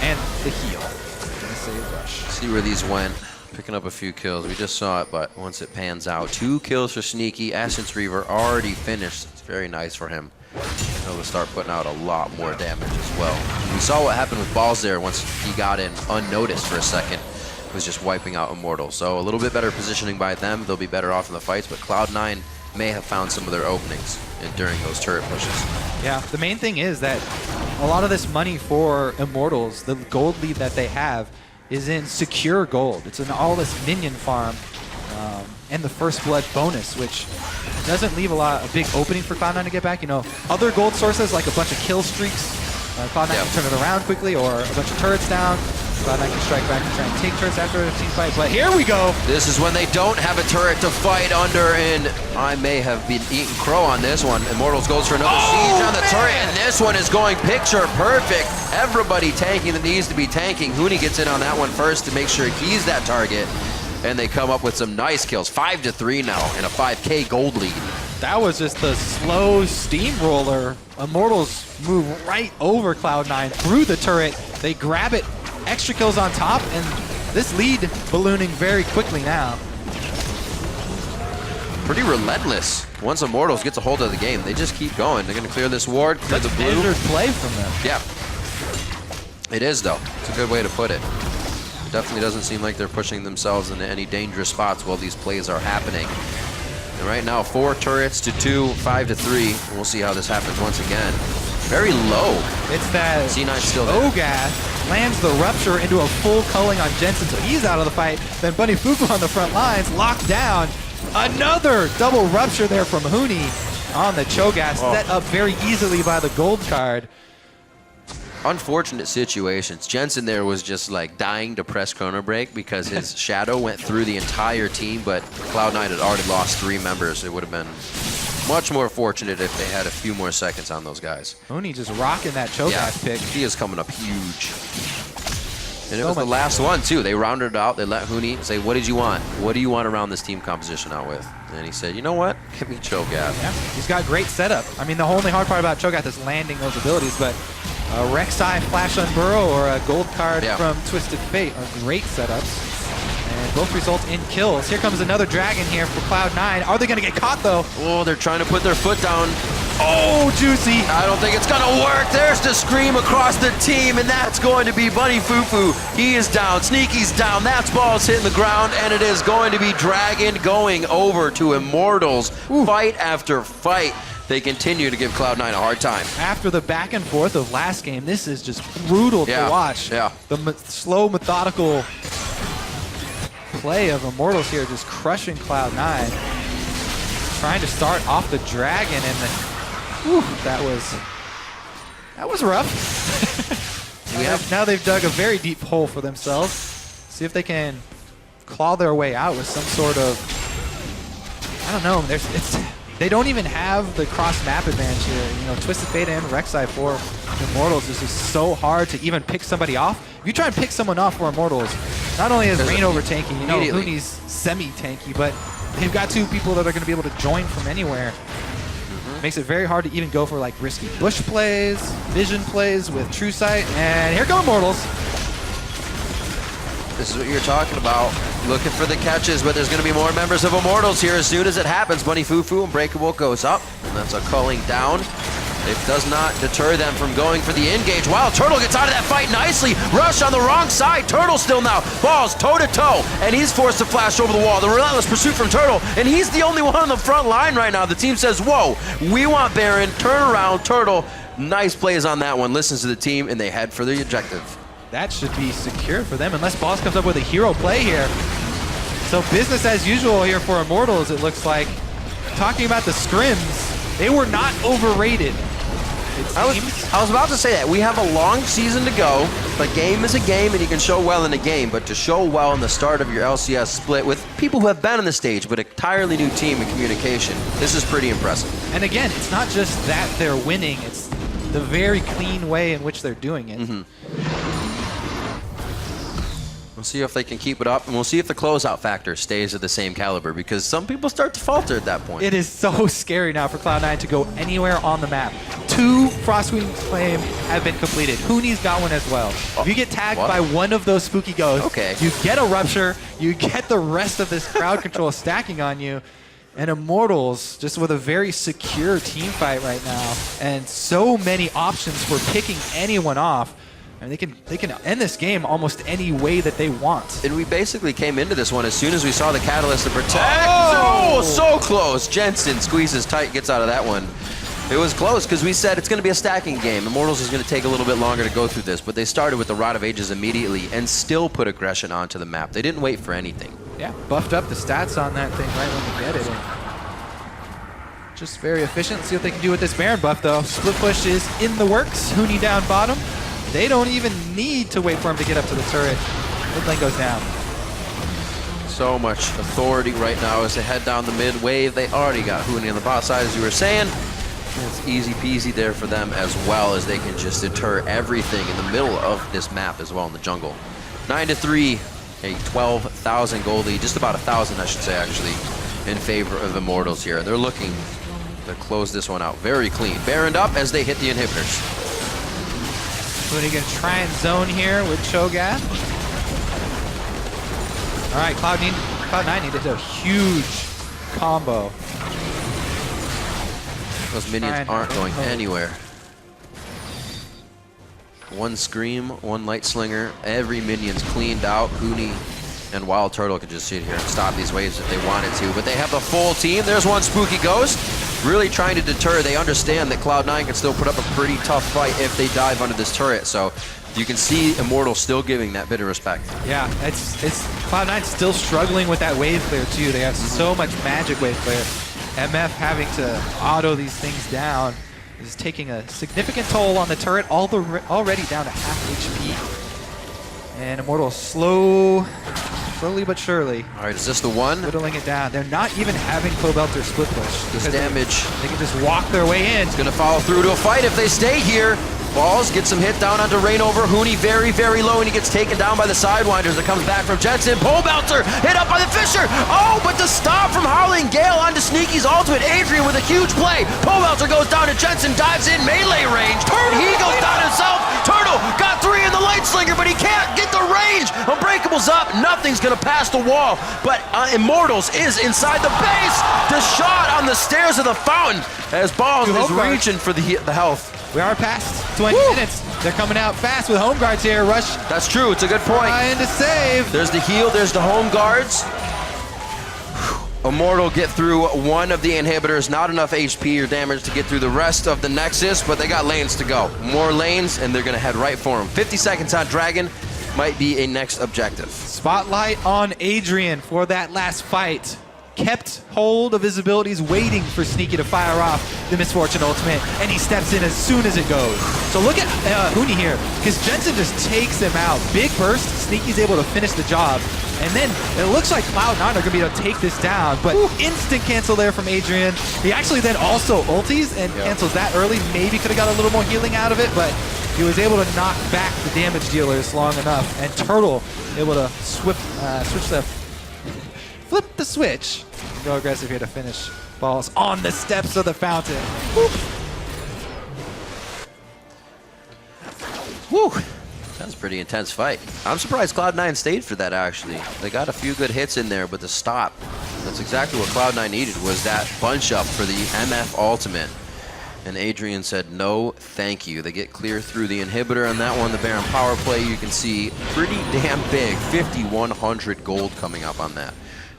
And the heal. Gonna save Rush. See where these went. Picking up a few kills. We just saw it, but once it pans out, 2 kills for Sneaky. Essence Reaver already finished. It's very nice for him. He'll start putting out a lot more damage as well. We saw what happened with Balls there once he got in unnoticed for a second. It was just wiping out Immortal. So a little bit better positioning by them. They'll be better off in the fights, but Cloud9 may have found some of their openings during those turret pushes. Yeah, the main thing is that a lot of this money for Immortals, the gold lead that they have, is in secure gold. It's in all this minion farm and the first blood bonus, which doesn't leave a big opening for Cloud9 to get back. You know, other gold sources like a bunch of kill streaks, Cloud9 can turn it around quickly, or a bunch of turrets down. Cloud9 can strike back and try and take turrets after a team fight. But here we go. This is when they don't have a turret to fight under, and I may have been eating crow on this one. Immortals goes for another siege on the turret, and this one is going picture perfect. Everybody tanking that needs to be tanking. Huni gets in on that one first to make sure he's that target, and they come up with some nice kills. 5-3 now, and a 5K gold lead. That was just the slow steamroller. Immortals move right over Cloud9 through the turret. They grab it. Extra kills on top, and this lead ballooning very quickly now. Pretty relentless. Once Immortals gets a hold of the game, they just keep going. They're going to clear this ward, clear the blue. Measured play from them. Yeah. It is, though. It's a good way to put it. Definitely doesn't seem like they're pushing themselves into any dangerous spots while these plays are happening. And right now, 4 turrets to 2, 5-3. And we'll see how this happens once again. Very low. It's that C9 still there. Cho'Gath lands the rupture into a full culling on Jensen, so he's out of the fight. Then Bunny Fuku on the front lines, locked down. Another double rupture there from Huni on the Cho'Gath, set up very easily by the gold card. Unfortunate situations. Jensen there was just like dying to press Chrono Break because his shadow went through the entire team, but Cloud9 had already lost 3 members. It would have been much more fortunate if they had a few more seconds on those guys. Huni just rocking that Cho'Gath pick. He is coming up huge. And it was the last one, too. They rounded it out. They let Huni say, what did you want? What do you want to round this team composition out with? And he said, you know what? Give me Cho'Gath. Yeah, he's got great setup. I mean, the only hard part about Cho'Gath is landing those abilities, but a Rek'Sai Flash Unburrow or a gold card from Twisted Fate are great setups. And both result in kills. Here comes another dragon here for Cloud9. Are they going to get caught, though? Oh, they're trying to put their foot down. Oh, juicy. I don't think it's going to work. There's the scream across the team, and that's going to be Bunny Fufu. He is down. Sneaky's down. That's Balls hitting the ground, and it is going to be Dragon going over to Immortals. Fight after fight. They continue to give Cloud9 a hard time. After the back and forth of last game, this is just brutal to watch. Yeah. The slow, methodical play of Immortals here, just crushing Cloud9. Trying to start off the dragon, and that was rough. Now they've dug a very deep hole for themselves. See if they can claw their way out with some sort of, I don't know. They don't even have the cross-map advantage here. You know, Twisted Fate and Rek'Sai for Immortals is just so hard to even pick somebody off. If you try and pick someone off for Immortals, not only is Reignover tanky, you know, Huni's semi-tanky, but they've got two people that are going to be able to join from anywhere. Makes it very hard to even go for like risky bush plays, vision plays with True Sight, and here come Immortals. This is what you're talking about. Looking for the catches, but there's going to be more members of Immortals here as soon as it happens. Bunny Fufu, Unbreakable goes up, and that's a culling down. It does not deter them from going for the engage. Wild Turtle gets out of that fight nicely. Rush on the wrong side. Turtle still now. Balls toe-to-toe, and he's forced to flash over the wall. The relentless pursuit from Turtle, and he's the only one on the front line right now. The team says, whoa, we want Baron. Turn around, Turtle. Nice plays on that one. Listens to the team, and they head for the objective. That should be secure for them, unless Boss comes up with a hero play here. So business as usual here for Immortals, it looks like. Talking about the scrims, they were not overrated. I was about to say that. We have a long season to go. A game is a game, and you can show well in a game, but to show well in the start of your LCS split with people who have been on the stage, but an entirely new team and communication, this is pretty impressive. And again, it's not just that they're winning, it's the very clean way in which they're doing it. We'll see if they can keep it up, and we'll see if the closeout factor stays at the same caliber, because some people start to falter at that point. It is so scary now for Cloud9 to go anywhere on the map. 2 Frostwing Flame have been completed. Huni's got one as well. If you get tagged by one of those spooky ghosts, you get a Rupture, you get the rest of this crowd control stacking on you, and Immortals just with a very secure team fight right now, and so many options for picking anyone off. And they can end this game almost any way that they want. And we basically came into this one as soon as we saw the Catalyst to protect. Oh, so close. Jensen squeezes tight, gets out of that one. It was close because we said it's going to be a stacking game. Immortals is going to take a little bit longer to go through this, but they started with the Rod of Ages immediately and still put aggression onto the map. They didn't wait for anything. Yeah, buffed up the stats on that thing right when they get it. And just very efficient. See what they can do with this Baron buff, though. Split push is in the works. Huni down bottom. They don't even need to wait for him to get up to the turret. Mid lane goes down. So much authority right now as they head down the mid wave. They already got Huni on the bot side, as you were saying. It's easy peasy there for them as well, as they can just deter everything in the middle of this map as well in the jungle. 9-3, a 12,000 gold lead, just about 1,000 I should say actually, in favor of Immortals here. They're looking to close this one out very clean. Baroned up as they hit the inhibitors. Huni gonna try and zone here with Cho'Gath. All right, Cloud9 needed a huge combo. Those minions aren't going anywhere. One Scream, one Light Slinger. Every minion's cleaned out. Huni and Wild Turtle could just sit here and stop these waves if they wanted to. But they have the full team. There's one Spooky Ghost. Really trying to deter. They understand that Cloud9 can still put up a pretty tough fight if they dive under this turret. So you can see Immortal still giving that bit of respect. Yeah, it's Cloud9 still struggling with that wave clear too. They have so much magic wave clear. MF having to auto these things down is taking a significant toll on the turret, already down to half HP. And Immortal slowly but surely. All right, is this the one? Whittling it down. They're not even having Cobelter split push. This damage. They can just walk their way in. It's going to follow through to a fight if they stay here. Balls gets some hit down onto Rainover. Hooney very, very low, and he gets taken down by the Sidewinders. It comes back from Jensen. Pole Belter hit up by the Fisher. Oh, but the stop from Howling Gale onto Sneaky's ultimate. Adrian with a huge play. Pole Belter goes down to Jensen, dives in melee range. He goes down himself. Turtle got 3 in the Light Slinger, but he can't get the range. Unbreakable's up. Nothing's going to pass the wall, but Immortals is inside the base. The shot on the stairs of the fountain as Balls is reaching for the health. We are past 20 minutes. They're coming out fast with home guards here. Rush That's true. It's a good point. trying to save. There's the heal. There's the home guards. Immortal get through one of the inhibitors. Not enough HP or damage to get through the rest of the Nexus, but they got lanes to go. More lanes, and they're going to head right for him. 50 seconds on Dragon might be a next objective. Spotlight on Adrian for that last fight. Kept hold of his abilities, waiting for Sneaky to fire off the Misfortune ultimate, and he steps in as soon as it goes. So look at Hooney here, because Jensen just takes him out. Big burst, Sneaky's able to finish the job, and then it looks like Cloud9 are going to be able to take this down, but instant cancel there from Adrian. He actually then also ulties and cancels that early. Maybe could have got a little more healing out of it, but he was able to knock back the damage dealers long enough, and Turtle able to flip the switch. Go aggressive here to finish Balls on the steps of the fountain. Woo! That was a pretty intense fight. I'm surprised Cloud9 stayed for that, actually. They got a few good hits in there, but the stop, that's exactly what Cloud9 needed, was that bunch up for the MF ultimate. And Adrian said, no, thank you. They get clear through the inhibitor on that one. The Baron power play, you can see pretty damn big. 5,100 gold coming up on that.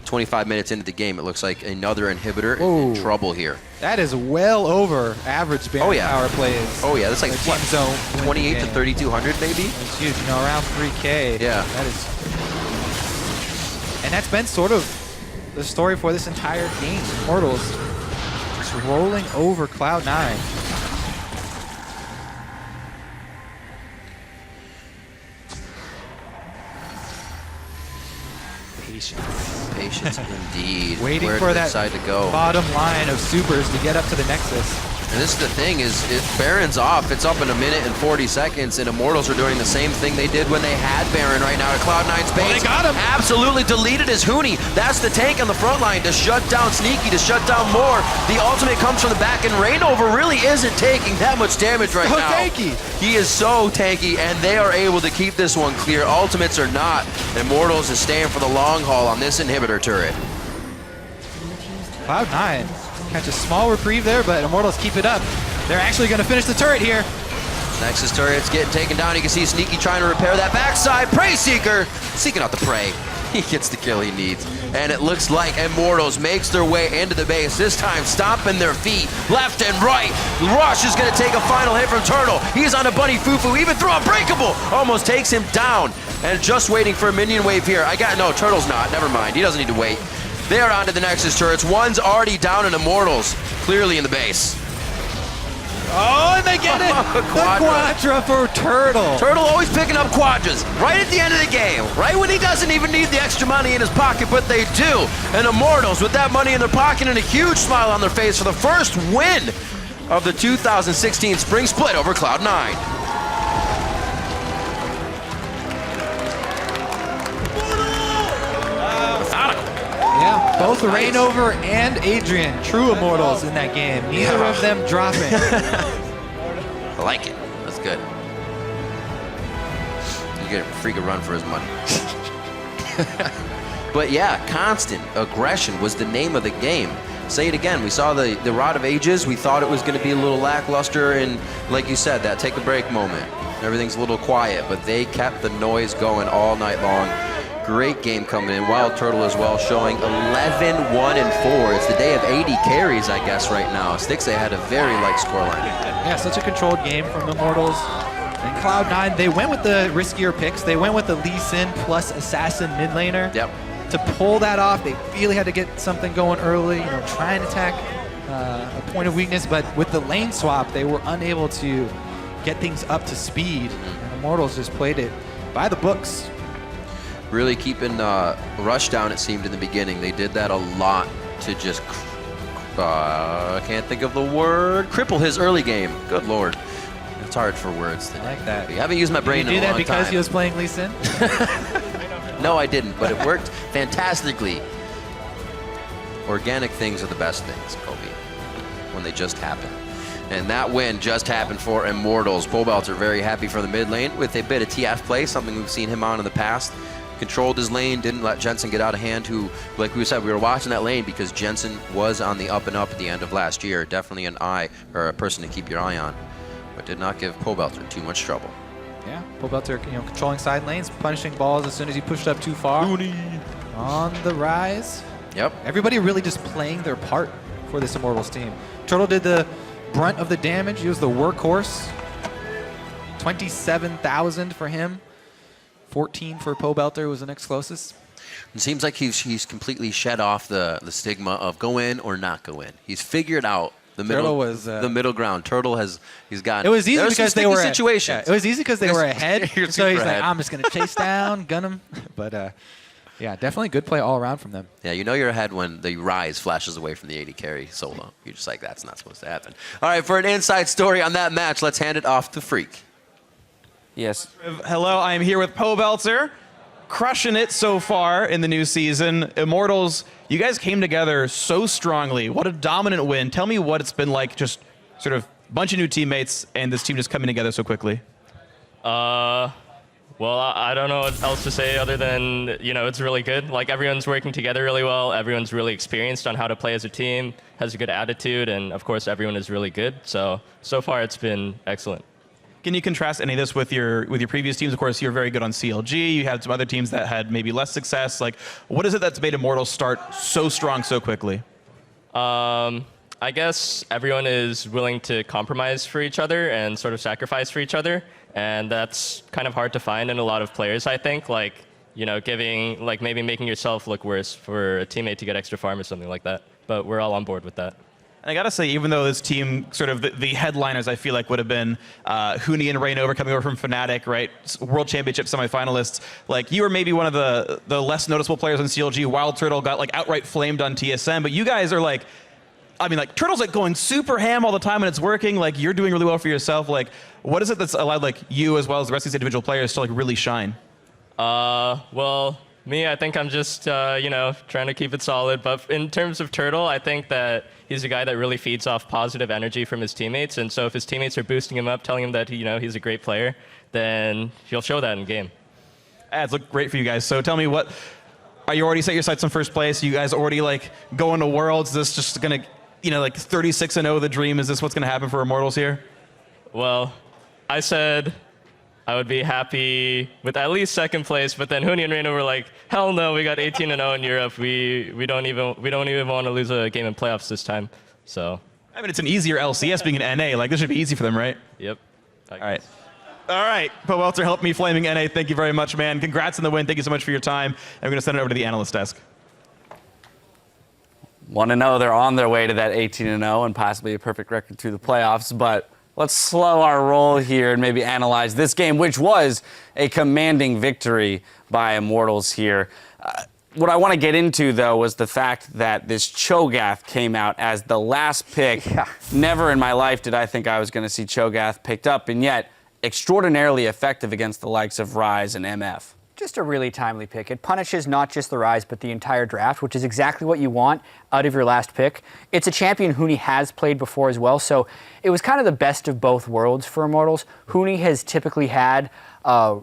25 minutes into the game, it looks like another inhibitor in trouble here. That is well over average Baron power plays. Oh yeah, that's like Team Zone 28 to 3,200 maybe? That's huge, you know, around 3K. Yeah. That is. And that's been sort of the story for this entire game. Immortals just rolling over Cloud9. Patience indeed. Waiting Where for did they that decide to go? bottom line of supers to get up to the Nexus. And this is the thing, is if Baron's off, it's up in a minute and 40 seconds, and Immortals are doing the same thing they did when they had Baron right now at Cloud9's base. They got him! Absolutely deleted his Hooney. That's the tank on the front line to shut down Sneaky, to shut down more. The ultimate comes from the back, and Rainover really isn't taking that much damage right now. Tanky! He is so tanky, and they are able to keep this one clear. Ultimates are not. Immortals is staying for the long haul on this inhibitor turret. Cloud9 catch a small reprieve there, but Immortals keep it up. They're actually going to finish the turret here. Nexus turret's getting taken down. You can see Sneaky trying to repair that backside. Prey Seeker seeking out the prey. He gets the kill he needs. And it looks like Immortals makes their way into the base. This time stomping their feet left and right. Rush is going to take a final hit from Turtle. He's on a Bunny Fufu. Even through Unbreakable. Almost takes him down. And just waiting for a minion wave here. No, Turtle's not. Never mind. He doesn't need to wait. They're onto the Nexus turrets. One's already down in Immortals. Clearly in the base. Oh, and they get it! The Quadra for Turtle. Turtle always picking up quadras right at the end of the game, right when he doesn't even need the extra money in his pocket, but they do. And Immortals with that money in their pocket and a huge smile on their face for the first win of the 2016 Spring Split over Cloud9. Yeah, both Rainover and Adrian, true Immortals in that game. Neither of them dropping. I like it. That's good. You get a freaking run for his money. But yeah, constant aggression was the name of the game. Say it again. We saw the Rod of Ages. We thought it was going to be a little lackluster, and like you said, that take a break moment. Everything's a little quiet, but they kept the noise going all night long. Great game coming in. Wild Turtle as well, showing 11-1-4. It's the day of 80 carries, I guess, right now. Stixxay had a very light scoreline. Yeah, such a controlled game from Immortals. And Cloud9, they went with the riskier picks. They went with the Lee Sin plus Assassin mid laner. Yep. To pull that off, they really had to get something going early, try and attack a point of weakness, but with the lane swap, they were unable to get things up to speed. And Immortals just played it by the books. Really keeping Rush down, it seemed, in the beginning. They did that a lot to just, I can't think of the word, cripple his early game. Good Lord. It's hard for words today. I like that. I haven't used my brain Did you in do a that long because time. he was playing Lee Sin? No, I didn't, but it worked fantastically. Organic things are the best things, Kobe, when they just happen. And that win just happened for Immortals. Pobelter very happy for the mid lane with a bit of TF play, something we've seen him on in the past. Controlled his lane, didn't let Jensen get out of hand, who, like we said, we were watching that lane because Jensen was on the up and up at the end of last year. Definitely an eye, or a person to keep your eye on, but did not give Pobelter too much trouble. Yeah, Pobelter, controlling side lanes, punishing balls as soon as he pushed up too far. On the rise. Yep. Everybody really just playing their part for this Immortals team. Turtle did the brunt of the damage. He was the workhorse. 27,000 for him. 14 for Pobelter was the next closest. It seems like he's completely shed off the stigma of go in or not go in. He's figured out the middle ground. Turtle he's got. It was easy because they were situations. It was easy because they were ahead. You're So he's super like, ahead. I'm just gonna chase down, gun him. But yeah, definitely good play all around from them. Yeah, you know you're ahead when the Rise flashes away from the 80 carry solo. You're just like, that's not supposed to happen. All right, for an inside story on that match, let's hand it off to Freak. Yes. Hello, I am here with Pobelter, crushing it so far in the new season. Immortals, you guys came together so strongly. What a dominant win. Tell me what it's been like, just sort of bunch of new teammates and this team just coming together so quickly. Well, I don't know what else to say other than, it's really good. Like, everyone's working together really well. Everyone's really experienced on how to play as a team, has a good attitude, and of course, everyone is really good. So far, it's been excellent. Can you contrast any of this with your previous teams? Of course, you're very good on CLG. You had some other teams that had maybe less success. Like, what is it that's made Immortals start so strong so quickly? I guess everyone is willing to compromise for each other and sort of sacrifice for each other. And that's kind of hard to find in a lot of players, I think. Like, giving, like maybe making yourself look worse for a teammate to get extra farm or something like that. But we're all on board with that. And I gotta say, even though this team, sort of the headliners, I feel like would have been Huni and Rainover coming over from Fnatic, right? World Championship semifinalists. Like, you were maybe one of the less noticeable players on CLG. Wild Turtle got like outright flamed on TSM, but you guys are like, I mean, like, Turtle's like going super ham all the time and it's working. Like, you're doing really well for yourself. Like, what is it that's allowed like you as well as the rest of these individual players to like really shine? Well, me, I think I'm just, trying to keep it solid. But in terms of Turtle, I think that he's a guy that really feeds off positive energy from his teammates. And so if his teammates are boosting him up, telling him that, he's a great player, then he'll show that in game. Ads look great for you guys. So tell me, are you already set your sights on first place? You guys already like going to Worlds? Is this just gonna, like 36-0 the dream? Is this what's gonna happen for Immortals here? Well, I said I would be happy with at least second place, but then Huni and Reino were like, hell no, we got 18-0 in Europe. We don't even want to lose a game in playoffs this time. So. I mean, it's an easier LCS being an NA. Like, this should be easy for them, right? Yep. All right. All right, Pobelter, help me flaming NA. Thank you very much, man. Congrats on the win. Thank you so much for your time. And we're going to send it over to the analyst desk. Want to know they're on their way to that 18-0 and possibly a perfect record through the playoffs, but let's slow our roll here and maybe analyze this game, which was a commanding victory by Immortals here. What I want to get into, though, was the fact that this Cho'Gath came out as the last pick. Yeah. Never in my life did I think I was going to see Cho'Gath picked up, and yet extraordinarily effective against the likes of Rise and MF. Just a really timely pick. It punishes not just the Rise, but the entire draft, which is exactly what you want out of your last pick. It's a champion Huni has played before as well, so it was kind of the best of both worlds for Immortals. Huni has typically had a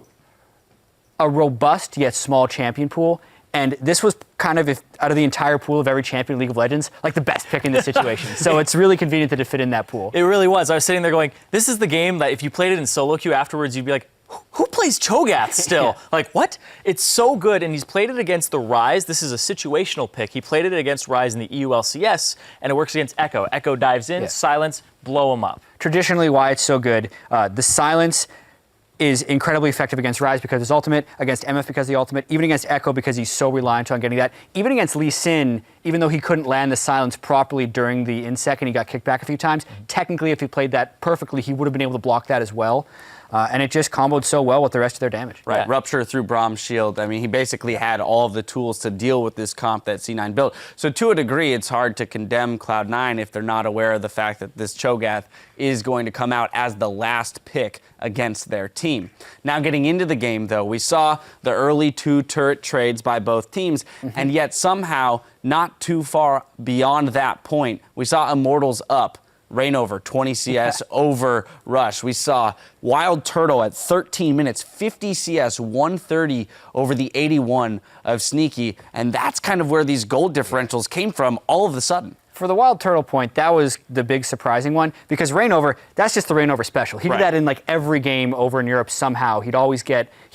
robust yet small champion pool, and this was kind of, out of the entire pool of every champion in League of Legends, like the best pick in this situation. So it's really convenient that it fit in that pool. It really was. I was sitting there going, this is the game that if you played it in solo queue afterwards, you'd be like, who plays Cho'Gath still? Yeah. Like, what? It's so good, and he's played it against the Rise. This is a situational pick. He played it against Rise in the EU LCS, and it works against Echo. Echo dives in, silence, blow him up. Traditionally, why it's so good, the silence is incredibly effective against Rise because of his ultimate, against MF because of the ultimate, even against Echo because he's so reliant on getting that. Even against Lee Sin, even though he couldn't land the silence properly during the insec and he got kicked back a few times, technically if he played that perfectly, he would have been able to block that as well. and it just comboed so well with the rest of their damage. Right, Yeah. Rupture through Brahm's shield. I mean, he basically had all of the tools to deal with this comp that C9 built. So to a degree, it's hard to condemn Cloud9 if they're not aware of the fact that this Cho'Gath is going to come out as the last pick against their team. Now getting into the game, though, we saw the early 2 turret trades by both teams, and yet somehow, not too far beyond that point, we saw Immortals up. Reignover, 20 CS over Rush. We saw Wild Turtle at 13 minutes, 50 CS, 130 over the 81 of Sneaky. And that's kind of where these gold differentials came from all of a sudden. For the Wild Turtle point, that was the big surprising one because Reignover, that's just the Reignover special. He did that in like every game over in Europe somehow. He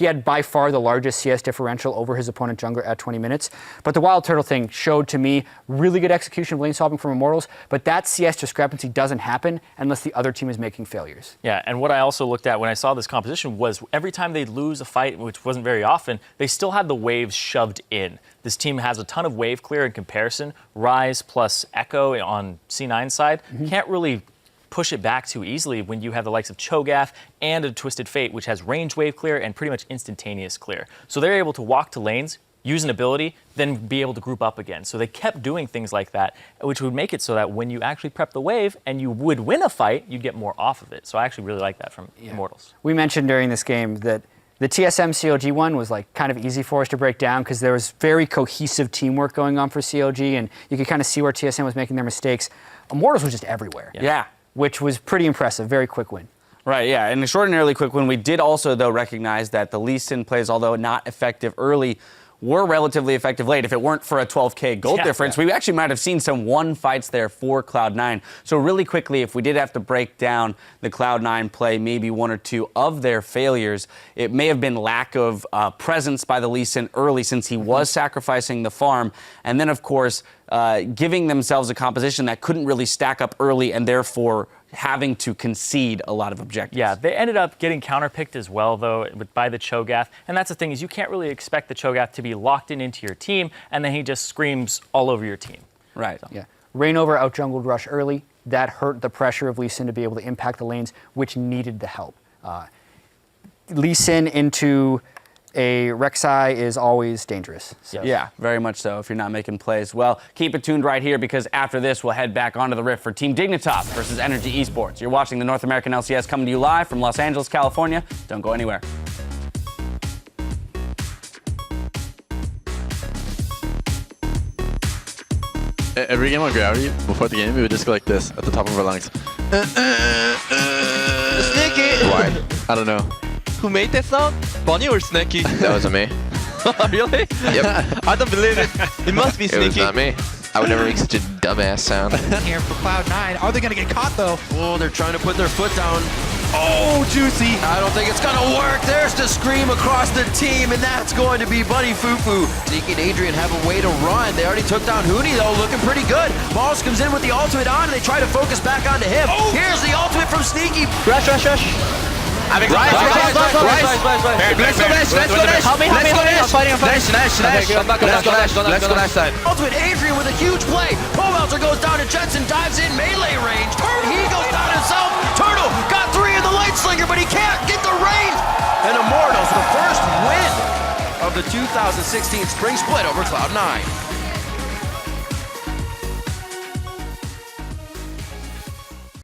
had by far the largest CS differential over his opponent jungler at 20 minutes. But the Wild Turtle thing showed to me really good execution of lane swapping from Immortals, but that CS discrepancy doesn't happen unless the other team is making failures. Yeah, and what I also looked at when I saw this composition was every time they'd lose a fight, which wasn't very often, they still had the waves shoved in. This team has a ton of wave clear in comparison. Rise plus Echo on C9 side can't really push it back too easily when you have the likes of Cho'Gath and a Twisted Fate, which has range wave clear and pretty much instantaneous clear. So they're able to walk to lanes, use an ability, then be able to group up again. So they kept doing things like that, which would make it so that when you actually prep the wave and you would win a fight, you'd get more off of it. So I actually really like that from Immortals. We mentioned during this game that the TSM CLG one was like kind of easy for us to break down because there was very cohesive teamwork going on for CLG, and you could kind of see where TSM was making their mistakes. Immortals was just everywhere. Yeah. Which was pretty impressive. Very quick win. Right, yeah, an extraordinarily quick win. We did also, though, recognize that the Lee Sin plays, although not effective early, were relatively effective late. If it weren't for a 12K gold difference, we actually might have seen some 1 fights there for Cloud9. So really quickly, if we did have to break down the Cloud9 play, maybe 1 or 2 of their failures, it may have been lack of presence by the Lee Sin early since he was sacrificing the farm. And then, of course, giving themselves a composition that couldn't really stack up early and therefore having to concede a lot of objectives. Yeah, they ended up getting counterpicked as well, though, by the Cho'Gath. And that's the thing, is you can't really expect the Cho'Gath to be locked into your team, and then he just screams all over your team. Right. Yeah. Reignover out-jungled Rush early. That hurt the pressure of Lee Sin to be able to impact the lanes, which needed the help. Lee Sin into a Rek'Sai is always dangerous. So. Yeah, very much so if you're not making plays. Well, keep it tuned right here because after this, we'll head back onto the Rift for Team Dignitas versus Energy Esports. You're watching the North American LCS coming to you live from Los Angeles, California. Don't go anywhere. Every game on Gravity, before the game, we would just go like this at the top of our lungs. Sneaky! Why? I don't know. Who made that sound? Bonnie or Sneaky? That wasn't me. Really? Yep. I don't believe it. It must be It was Sneaky. not me. I would never make such a dumbass sound. Here for Cloud9. Are they going to get caught, though? Oh, they're trying to put their foot down. Oh, juicy. I don't think it's gonna work. There's the scream across the team, and that's going to be Buddy Fufu. Zeke and Adrian have a way to run. They already took down Huni, though, looking pretty good. Balls comes in with the ultimate on, and they try to focus back onto him. Oh. Here's the ultimate from Sneaky. Rush. Let's go Dash side. Ultimate Adrian with a huge play. Pobelter goes down, and Jetson dives in melee range. He goes down himself. Turtle got 3 in the light slinger, but he can't get the range. And Immortals, the first win of the 2016 Spring Split over Cloud9.